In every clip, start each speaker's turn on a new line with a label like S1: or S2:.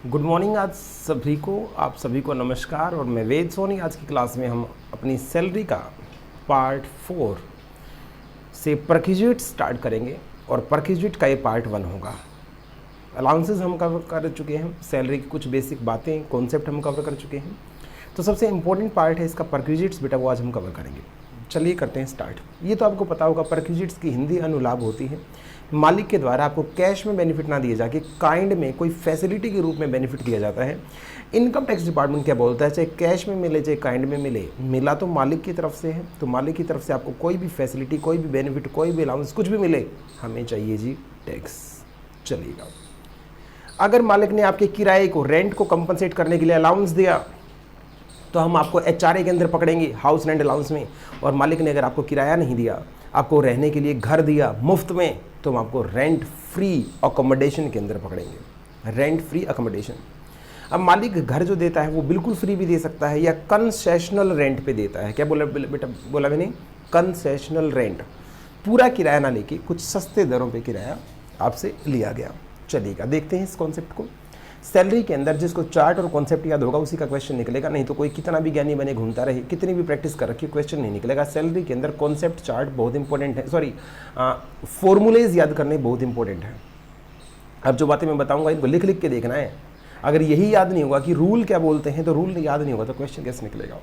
S1: Good morning आप सभी को नमस्कार। और मैं वेद सोनी। आज की क्लास में हम अपनी सैलरी का पार्ट 4 से परक्विजिट स्टार्ट करेंगे और परक्विजिट का ये पार्ट 1 होगा। अलाउंसेस हम कवर कर चुके हैं, सैलरी की कुछ बेसिक बातें कॉन्सेप्ट हम कवर कर चुके हैं। तो सबसे इम्पोर्टेंट पार्ट है इसका परक्विजिट्स, बेटा वो आज हम कवर करेंगे। चलिए करते हैं स्टार्ट। ये तो आपको पता होगा परक्विजिट्स की हिंदी अनुलाभ होती है मालिक के द्वारा आपको कैश में बेनिफिट ना दिए जाके काइंड में कोई फैसिलिटी के रूप में बेनिफिट दिया जाता है। इनकम टैक्स डिपार्टमेंट क्या बोलता है, चाहे कैश में मिले चाहे काइंड में मिले, मिला तो मालिक की तरफ से है, तो मालिक की तरफ से आपको कोई भी फैसिलिटी, कोई भी बेनिफिट, कोई भी अलाउंस, कुछ भी मिले, हमें चाहिए जी टैक्स। चलिएगा, अगर मालिक ने आपके किराए को, रेंट को कंपनसेट करने के लिए अलाउंस दिया तो हम आपको HRA के अंदर पकड़ेंगे, हाउस रेंट अलाउंस में। और मालिक ने अगर आपको किराया नहीं दिया, आपको रहने के लिए घर दिया मुफ्त में, तो हम आपको रेंट फ्री अकोमोडेशन के अंदर पकड़ेंगे, रेंट फ्री अकोमोडेशन। अब मालिक घर जो देता है वो बिल्कुल फ्री भी दे सकता है या कंसेशनल रेंट पे देता है। क्या बोला बेटा, बोला मैंने कंसेशनल रेंट, पूरा किराया ना लेके कुछ सस्ते दरों पे किराया आपसे लिया गया। चलिएगा देखते हैं इस कॉन्सेप्ट को। सैलरी के अंदर जिसको चार्ट और कॉन्सेप्ट याद होगा उसी का क्वेश्चन निकलेगा, नहीं तो कोई कितना भी ज्ञानी बने घूमता रहे, कितनी भी प्रैक्टिस कर रखी, क्वेश्चन नहीं निकलेगा। सैलरी के अंदर कॉन्सेप्ट चार्ट बहुत इंपॉर्टेंट है, सॉरी फॉर्मूलेज याद करने बहुत इंपॉर्टेंट है। अब जो बातें मैं बताऊंगा इनको लिख लिख के देखना है। अगर यही याद नहीं होगा कि रूल क्या बोलते हैं, तो रूल याद नहीं होगा तो क्वेश्चन कैसे निकलेगा।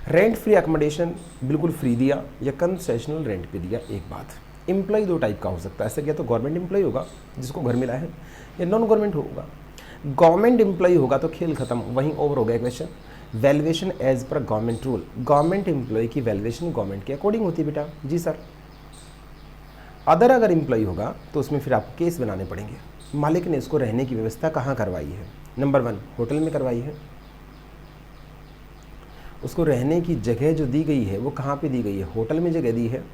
S1: रेंट फ्री अकोमोडेशन बिल्कुल फ्री दिया या कंसेशनल रेंट पे दिया। एक बात, एम्प्लॉय दो टाइप का हो सकता है, ऐसे क्या तो गवर्नमेंट एम्प्लॉय होगा जिसको घर मिला है, या नॉन गवर्नमेंट होगा। गवर्नमेंट एम्प्लॉय होगा तो खेल खत्म, वहीं ओवर हो गया क्वेश्चन। वैल्यूएशन एज पर गवर्नमेंट रूल, गवर्नमेंट एम्प्लॉय की वैल्यूएशन गवर्नमेंट के अकॉर्डिंग होती है बेटा। जी सर। अदर अगर एम्प्लॉय होगा तो उसमें फिर आपको केस बनाने पड़ेंगे। मालिक ने इसको रहने की व्यवस्था कहाँ करवाई है? नंबर 1 होटल में करवाई है। उसको रहने की जगह जो दी गई है वो कहाँ पे दी गई है? होटल में जगह दी है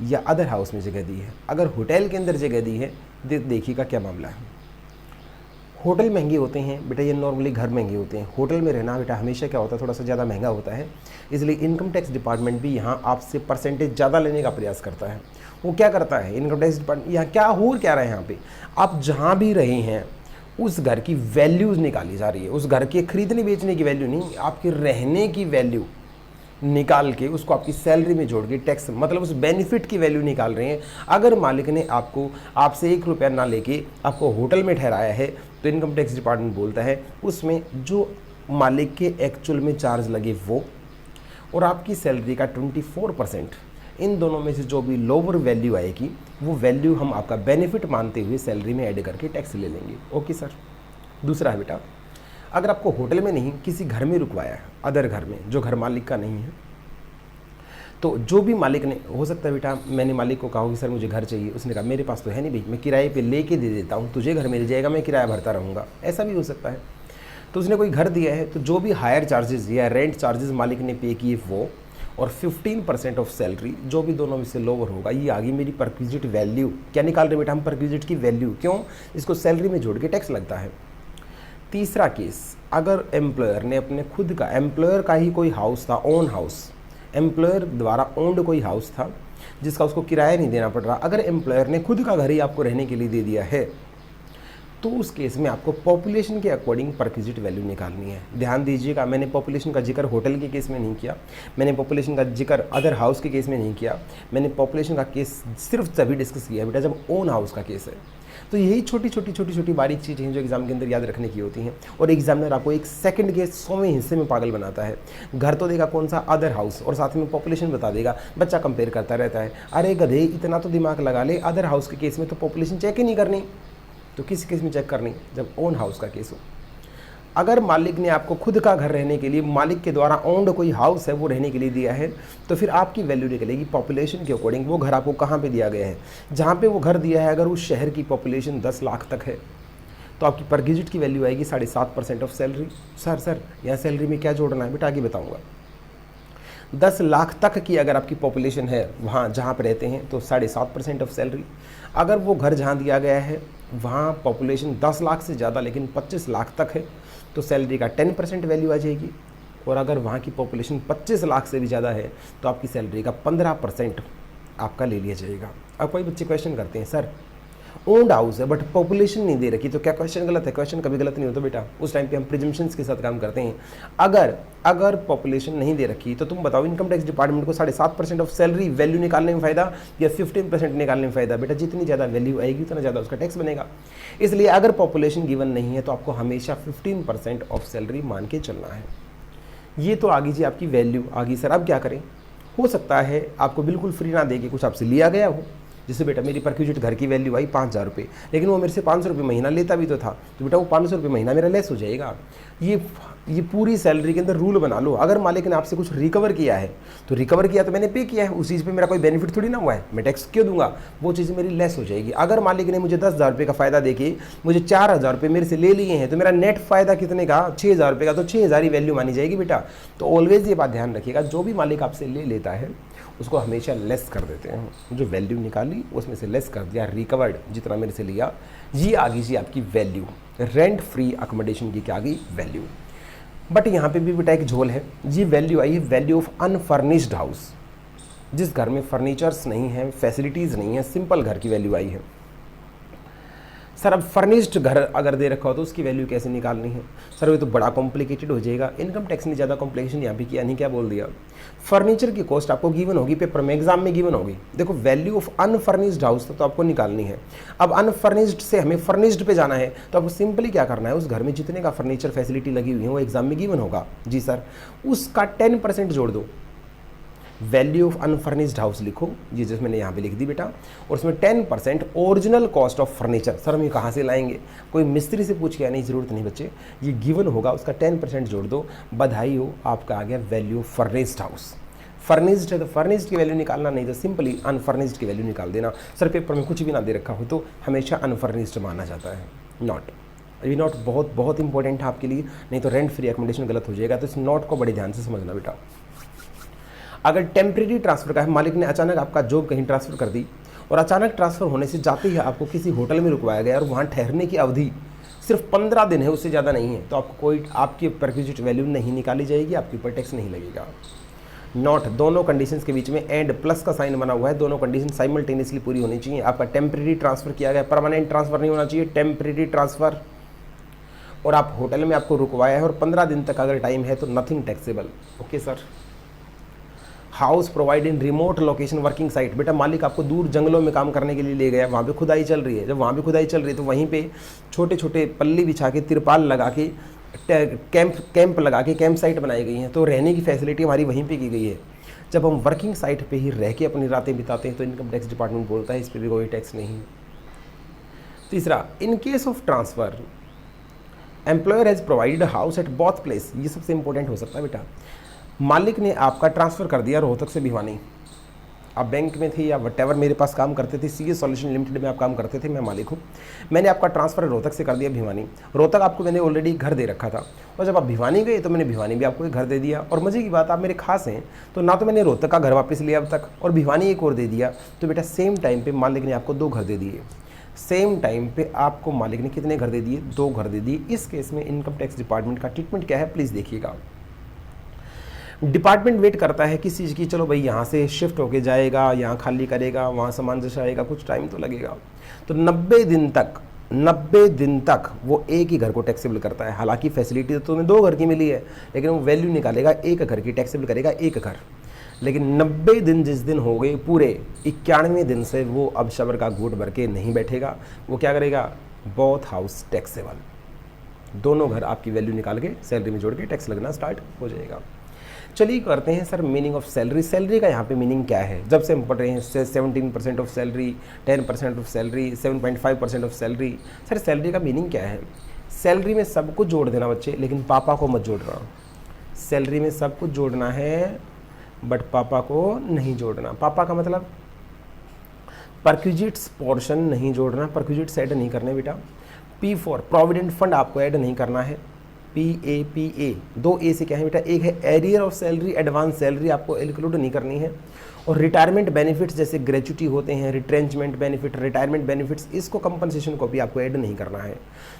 S1: या अदर हाउस में जगह दी है? अगर होटल के अंदर जगह दी है देखिएगा क्या मामला है। होटल महंगे होते हैं बेटा, ये नॉर्मली घर महंगे होते हैं। होटल में रहना बेटा हमेशा क्या होता है, थोड़ा सा ज़्यादा महंगा होता है। इसलिए इनकम टैक्स डिपार्टमेंट भी यहाँ आपसे परसेंटेज ज़्यादा लेने का प्रयास करता है। वो क्या करता है इनकम टैक्स डिपार्टमेंट, यहाँ क्या हो क्या रहा है, यहाँ पे आप जहाँ भी रहे हैं उस घर की वैल्यूज़ निकाली जा रही है। उस घर के खरीदने बेचने की वैल्यू नहीं, आपके रहने की वैल्यू निकाल के उसको आपकी सैलरी में जोड़ के टैक्स, मतलब उस बेनिफिट की वैल्यू निकाल रहे हैं। अगर मालिक ने आपको आपसे 1 रुपया ना लेके आपको होटल में ठहराया है तो इनकम टैक्स डिपार्टमेंट बोलता है उसमें जो मालिक के एक्चुअल में चार्ज लगे वो, और आपकी सैलरी का 24%, इन दोनों में से जो भी लोअर वैल्यू आएगी वो वैल्यू हम आपका बेनिफिट मानते हुए सैलरी में ऐड करके टैक्स ले लेंगे। Okay sir. दूसरा है बेटा, अगर आपको होटल में नहीं किसी घर में रुकवाया है, अदर घर में जो घर मालिक का नहीं है, तो जो भी मालिक ने, हो सकता है बेटा मैंने मालिक को कहा कि सर मुझे घर चाहिए, उसने कहा मेरे पास तो है नहीं भाई, मैं किराए पे लेके दे देता हूँ, तुझे घर मिल जाएगा, मैं किराया भरता रहूँगा, ऐसा भी हो सकता है। तो उसने कोई घर दिया है तो जो भी हायर चार्जेस या रेंट चार्जेस मालिक ने पे किए वो, और 15% ऑफ सैलरी जो भी दोनों में से लोअर होगा, ये आगे मेरी परक्विजिट वैल्यू। क्या निकाल रहे बेटा हम? परक्विजिट की वैल्यू। क्यों? इसको सैलरी में जोड़ के टैक्स लगता है। तीसरा केस, अगर एम्प्लॉयर ने अपने खुद का, एम्प्लॉयर का ही कोई हाउस था, ओन हाउस, एम्प्लॉयर द्वारा ओन्ड कोई हाउस था जिसका उसको किराया नहीं देना पड़ रहा, अगर एम्प्लॉयर ने खुद का घर ही आपको रहने के लिए दे दिया है तो उस केस में आपको पॉपुलेशन के अकॉर्डिंग परक्विजिट वैल्यू निकालनी है। ध्यान दीजिएगा, मैंने पॉपुलेशन का जिक्र होटल के केस में नहीं किया, मैंने पॉपुलेशन का जिक्र अदर हाउस के केस में नहीं किया, मैंने पॉपुलेशन का केस सिर्फ तभी डिस्कस किया बेटा जब ओन हाउस का केस है। तो यही छोटी छोटी बारीक चीज़ें हैं जो एग्जाम के अंदर याद रखने की होती हैं, और एग्जामिनर आपको एक सेकंड के 100वें हिस्से में पागल बनाता है। घर तो देगा कौन सा, अदर हाउस, और साथ में पॉपुलेशन बता देगा। बच्चा कंपेयर करता रहता है, अरे गधे इतना तो दिमाग लगा ले, अदर हाउस के केस में तो पॉपुलेशन चेक ही नहीं करनी, तो किस केस में चेक करनी? जब ओन हाउस का केस हो। अगर मालिक ने आपको खुद का घर रहने के लिए, मालिक के द्वारा ओन्ड कोई हाउस है वो रहने के लिए दिया है, तो फिर आपकी वैल्यू निकलेगी पॉपुलेशन के अकॉर्डिंग। वो घर आपको कहाँ पे दिया गया है? जहाँ पे वो घर दिया है अगर उस शहर की पॉपुलेशन 10 लाख तक है तो आपकी परक्विजिट की वैल्यू आएगी 7.5% ऑफ सैलरी। सर यहाँ सैलरी में क्या जोड़ना है बेटा, आगे बताऊँगा। 10 लाख तक की अगर आपकी पॉपुलेशन है वहाँ जहाँ पर रहते हैं तो 7.5% ऑफ सैलरी। अगर वो घर जहाँ दिया गया है वहाँ पॉपुलेशन 10 लाख से ज़्यादा लेकिन 25 लाख तक है तो सैलरी का 10% वैल्यू आ जाएगी। और अगर वहाँ की पॉपुलेशन 25 लाख से भी ज़्यादा है तो आपकी सैलरी का 15% आपका ले लिया जाएगा। अब कोई बच्चे क्वेश्चन करते हैं, सर ओन्ड हाउस है बट पॉपुलेशन नहीं दे रखी, तो क्या क्वेश्चन गलत है? क्वेश्चन कभी गलत नहीं होता बेटा, उस टाइम पे हम प्रिजम्पशंस के साथ काम करते हैं। अगर पॉपुलेशन नहीं दे रखी तो तुम बताओ इनकम टैक्स डिपार्टमेंट को 7.5% ऑफ सैलरी वैल्यू निकालने में फायदा या 15% निकालने में फायदा? बेटा जितनी ज़्यादा वैल्यू आएगी उतना ज़्यादा उसका टैक्स बनेगा। इसलिए अगर पॉपुलेशन गिवन नहीं है तो आपको हमेशा 15% ऑफ सैलरी मान के चलना है। ये तो आगे जी आपकी वैल्यू आगे। सर अब क्या करें? हो सकता है आपको बिल्कुल फ्री ना देके कुछ आपसे लिया गया हो, जैसे बेटा मेरी परक्यूजिट घर की वैल्यू आई 5,000 रुपये, लेकिन वो मेरे से 500 रुपये महीना लेता भी तो था, तो बेटा वो 500 रुपये महीना मेरा लेस हो जाएगा। ये पूरी सैलरी के अंदर रूल बना लो। अगर मालिक ने आपसे कुछ रिकवर किया है तो रिकवर किया तो मैंने पे किया है, उस चीज़ पे मेरा कोई बेनिफिट थोड़ी ना हुआ है, मैं टैक्स क्यों दूंगा? वो चीज़ मेरी लेस हो जाएगी। अगर मालिक ने मुझे 10,000 रुपये का फ़ायदा देके मुझे 4,000 रुपये मेरे से ले लिए हैं तो मेरा नेट फ़ायदा कितने का? 6,000 रुपये का, तो 6,000 ही वैल्यू मानी जाएगी बेटा। तो ऑलवेज ये बात ध्यान रखिएगा, जो भी मालिक आपसे ले लेता है उसको हमेशा लेस कर देते हैं। जो वैल्यू निकाली उसमें से लेस कर दिया, रिकवर्ड जितना मेरे से लिया, ये आ गई जी आपकी वैल्यू। रेंट फ्री अकोमोडेशन की क्या आ गई? वैल्यू। बट यहाँ पे भी बेटा एक झोल है, ये वैल्यू आई है वैल्यू ऑफ अनफर्निश्ड हाउस, जिस घर में फर्नीचर्स नहीं है, फैसिलिटीज़ नहीं है, सिंपल घर की वैल्यू आई है। सर अब फर्निश्ड घर अगर दे रखा हो तो उसकी वैल्यू कैसे निकालनी है? सर ये तो बड़ा कॉम्प्लिकेटेड हो जाएगा। इनकम टैक्स ने ज़्यादा कॉम्प्लिकेशन यहाँ पे किया नहीं, क्या बोल दिया? फर्नीचर की कॉस्ट आपको गिवन होगी, पेपर में एग्जाम में गिवन होगी। देखो वैल्यू ऑफ अनफर्निश्ड हाउस तो आपको निकालनी है। अब अनफर्निश्ड से हमें फर्निश्ड पे जाना है तो आपको सिंपली क्या करना है, उस घर में जितने का फर्नीचर फैसिलिटी लगी हुई है वो एग्जाम में गिवन होगा जी सर, उसका 10% जोड़ दो। वैल्यू ऑफ अनफर्निश्ड हाउस लिखो, ये जैसे मैंने यहाँ पे लिख दी बेटा, और उसमें 10% original cost of furniture. Sir हम ये कहाँ से लाएंगे? कोई मिस्त्री से पूछ के आने की जरूरत नहीं बच्चे, ये गिवन होगा, उसका 10% जोड़ दो। बधाई हो, आपका आ गया value of furnished house. Furnished है तो फर्निश्ड की वैल्यू निकालना, नहीं तो सिंपली अनफर्निश्ड की वैल्यू निकाल देना। सर पेपर में कुछ भी ना दे रखा हो तो हमेशा अनफर्निश्ड माना जाता है। नॉट, ये नॉट बहुत बहुत इंपॉर्टेंट है आपके लिए, नहीं तो रेंट फ्री अकोमोडेशन गलत हो जाएगा। तो इस नॉट को बड़े ध्यान से समझना बेटा। अगर टेम्प्रेरी ट्रांसफ़र का है, मालिक ने अचानक आपका जॉब कहीं ट्रांसफ़र कर दी और अचानक ट्रांसफ़र होने से जाते ही आपको किसी होटल में रुकवाया गया और वहाँ ठहरने की अवधि सिर्फ 15 दिन है, उससे ज़्यादा नहीं है, तो आपको कोई आपकी परक्यूजिट वैल्यू नहीं निकाली जाएगी, आपके ऊपर टैक्स नहीं लगेगा। नॉट, दोनों कंडीशंस के बीच में एंड प्लस का साइन बना हुआ है, दोनों कंडीशन साइमल्टेनियसली पूरी होनी चाहिए। आपका टेम्प्रेरी ट्रांसफ़र किया गया, परमानेंट ट्रांसफ़र नहीं होना चाहिए, टेम्प्रेरी ट्रांसफ़र। और आप होटल में आपको रुकवाया है और 15 दिन तक अगर टाइम है तो nothing taxable. Okay sir. House provide in remote location working site, बेटा मालिक आपको दूर जंगलों में काम करने के लिए ले गया, वहाँ पे खुदाई चल रही है, जब वहाँ पे खुदाई चल रही है तो वहीं पे छोटे छोटे पल्ली बिछा के, तिरपाल लगा के, कैंप लगा के कैंप साइट बनाई गई हैं, तो रहने की फैसिलिटी हमारी वहीं पे की गई है। जब हम वर्किंग साइट पे ही रह के अपनी रातें बिताते हैं तो इनकम टैक्स डिपार्टमेंट बोलता है इस पर भी कोई टैक्स नहीं। तीसरा, in case of transfer employer has provided house at both place, ये सबसे इंपॉर्टेंट हो सकता है बेटा। मालिक ने आपका ट्रांसफ़र कर दिया रोहतक से भिवानी, आप बैंक में थे या वटेवर मेरे पास काम करते थे, सीए सॉल्यूशन लिमिटेड में आप काम करते थे, मैं मालिक हूँ। मैंने आपका ट्रांसफ़र रोहतक से कर दिया भिवानी। रोहतक आपको मैंने ऑलरेडी घर दे रखा था, और जब आप भिवानी गए तो मैंने भिवानी भी आपको एक घर दे दिया। और मज़े की बात, आप मेरे खास हैं तो ना तो मैंने रोहतक का घर वापस लिया अब तक, और भिवानी एक और दे दिया, तो बेटा सेम टाइम पर मालिक ने आपको 2 घर दे दिए। सेम टाइम पे आपको मालिक ने कितने घर दे दिए? 2 घर दे दिए। इस केस में इनकम टैक्स डिपार्टमेंट का ट्रीटमेंट क्या है, प्लीज़ देखिएगा। डिपार्टमेंट वेट करता है किस चीज़ की, चलो भाई यहाँ से शिफ्ट होके जाएगा, यहाँ खाली करेगा, वहाँ सामान जैसा आएगा, कुछ टाइम तो लगेगा, तो 90 दिन तक वो एक ही घर को टैक्सेबल करता है। हालांकि फैसिलिटी तो तुम्हें 2 घर की मिली है, लेकिन वो वैल्यू निकालेगा एक घर की, टैक्सेबल करेगा एक घर। लेकिन 90 दिन जिस दिन हो गए पूरे, 91वें दिन से वो अब शबर का घूट भर के नहीं बैठेगा, वो क्या करेगा? बोथ हाउस टैक्सेबल, दोनों घर आपकी वैल्यू निकाल के सैलरी में जोड़ के टैक्स लगना स्टार्ट हो जाएगा। चलिए करते हैं sir meaning of salary. Salary का यहाँ पे मीनिंग क्या है? जब से हम पढ़ रहे हैं 17% of salary, 10% of salary, 7.5% of salary. Sir salary का मीनिंग क्या है? सैलरी में सब कुछ जोड़ देना बच्चे, लेकिन पापा को मत जोड़ना। सैलरी में सब कुछ जोड़ना है बट पापा को नहीं जोड़ना। पापा का मतलब परक्यूजिट्स पोर्शन नहीं जोड़ना, परक्यूजिट्स ऐड नहीं करने बेटा। P4 प्रोविडेंट फंड आपको ऐड नहीं करना है। PAPA 2 A से क्या है बेटा? एक है arrear of salary, advance salary आपको इंक्लूड नहीं करनी है। और रिटायरमेंट बेनिफिट्स जैसे ग्रेच्युटी होते हैं, रिट्रेंचमेंट बेनिफिट, रिटायरमेंट बेनिफिट्स, इसको कंपनसेशन को भी आपको ऐड नहीं करना है।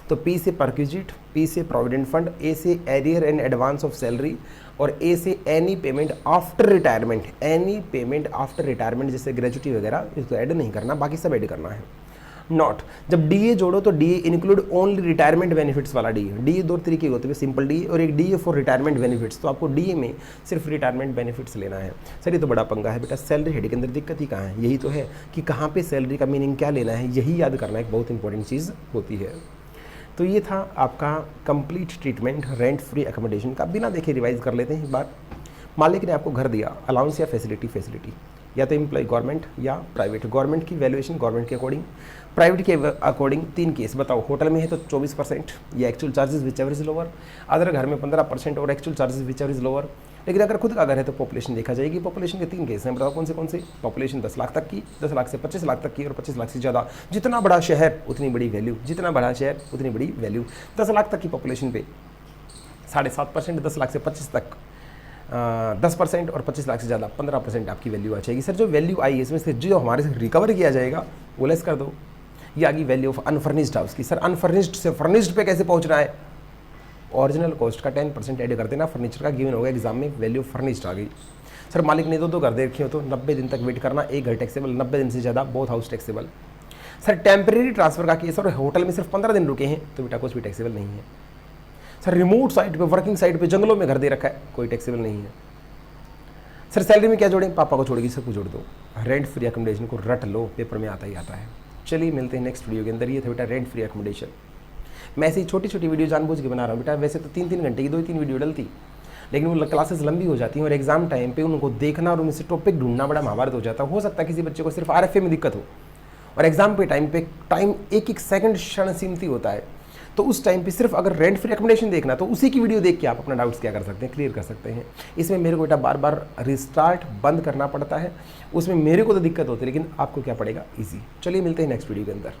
S1: तो P से परक्यूजिट, P से प्रोविडेंट फंड, A से arrear and advance of salary, और A से any payment after retirement, any payment after retirement जैसे ग्रेच्युटी वगैरह, इसको ऐड नहीं करना, बाकी सब ऐड करना है। नॉट। जब डीए जोड़ो तो DA include only retirement benefits वाला डीए। डीए दो तरीके के होते हैं, सिंपल डीए और एक डीए फॉर रिटायरमेंट बेनिफिट्स। तो आपको डीए में सिर्फ रिटायरमेंट बेनिफिट्स लेना है। सर ये तो बड़ा पंगा है बेटा, सैलरी हेड के अंदर दिक्कत ही कहाँ है? यही तो है कि कहाँ पे सैलरी का मीनिंग क्या लेना है, यही याद करना एक बहुत इंपॉर्टेंट चीज़ होती है। तो ये था आपका complete treatment rent free accommodation का। बिना देखे रिवाइज कर लेते हैं एक बार। मालिक ने आपको घर दिया, अलाउंस या फैसिलिटी या तो एम्प्लॉय गवर्नमेंट या प्राइवेट। गवर्नमेंट की वैल्यूएशन गवर्नमेंट के अकॉर्डिंग, प्राइवेट के अकॉर्डिंग। 3 केस बताओ, होटल में है तो 24% या actual charges which ever is lower, other घर में 15% और actual charges which ever is lower. लेकिन अगर खुद का घर है तो पॉपुलेशन देखा जाएगी। पॉपुलेशन के 3 केस हैं, बताओ कौन से? पॉपुलेशन 10 लाख तक की, 10 लाख से 25 लाख तक की और 25 लाख से ज़्यादा। जितना बड़ा शहर उतनी बड़ी वैल्यू, जितना बड़ा शहर उतनी बड़ी वैल्यू। 10 लाख तक की पॉपुलेशन पे 7.5%, 10 लाख से 25 तक 10% और 25 लाख से ज़्यादा 15% आपकी वैल्यू आ जाएगी। सर जो वैल्यू आई है इसमें से जो हमारे से रिकवर किया जाएगा वो लेस कर दो। ये आ गई वैल्यू ऑफ अनफर्निश्ड हाउस की। सर अनफर्निश्ड से फर्निश्ड पे कैसे पहुंचना है? ओरिजिनल कॉस्ट का 10% ऐड कर देना, फर्नीचर का गिवन होगा एग्जाम में, वैल्यू फर्निश्ड आ गई। सर मालिक ने दो घर दे रखे हो तो 90 दिन तक वेट करना, एक घर टैक्सेबल, 90 दिन से ज़्यादा both house taxable. Sir temporary transfer का केस और होटल में सिर्फ 15 दिन रुके हैं तो बेटा कुछ भी टैक्सेबल नहीं है। सर रिमोट साइट पे, वर्किंग साइट पे, जंगलों में घर दे रखा है, कोई टैक्सेबल नहीं है। सर सैलरी में क्या जोड़ें? पापा को छोड़ेगी सबको जोड़ दो। रेंट फ्री एकोमोडेशन को रट लो, पेपर में आता ही आता है। चलिए मिलते हैं नेक्स्ट वीडियो के अंदर। ये था बेटा रेंट फ्री एकोमोडेशन। मैं ऐसी छोटी छोटी वीडियो जानबूझ के बना रहा हूँ बेटा। वैसे तो 3-3 घंटे की 2-3 वीडियो डलती, लेकिन वो क्लासेस लंबी हो जाती हैं और एग्जाम टाइम पे उनको देखना और उनसे टॉपिक ढूंढना बड़ा महाभारत हो जाता है। हो सकता है किसी बच्चे को सिर्फ आरएफए में दिक्कत हो और एग्जाम पे टाइम एक सेकंड क्षण सीमती होता है, तो उस टाइम पे सिर्फ अगर रेंट फ्री एकोमोडेशन देखना तो उसी की वीडियो देख के आप अपना डाउट्स क्या कर सकते हैं, क्लियर कर सकते हैं। इसमें मेरे को बेटा बार बार रिस्टार्ट बंद करना पड़ता है, उसमें मेरे को तो दिक्कत होती है, लेकिन आपको क्या पड़ेगा? ईजी। चलिए मिलते हैं नेक्स्ट वीडियो के अंदर।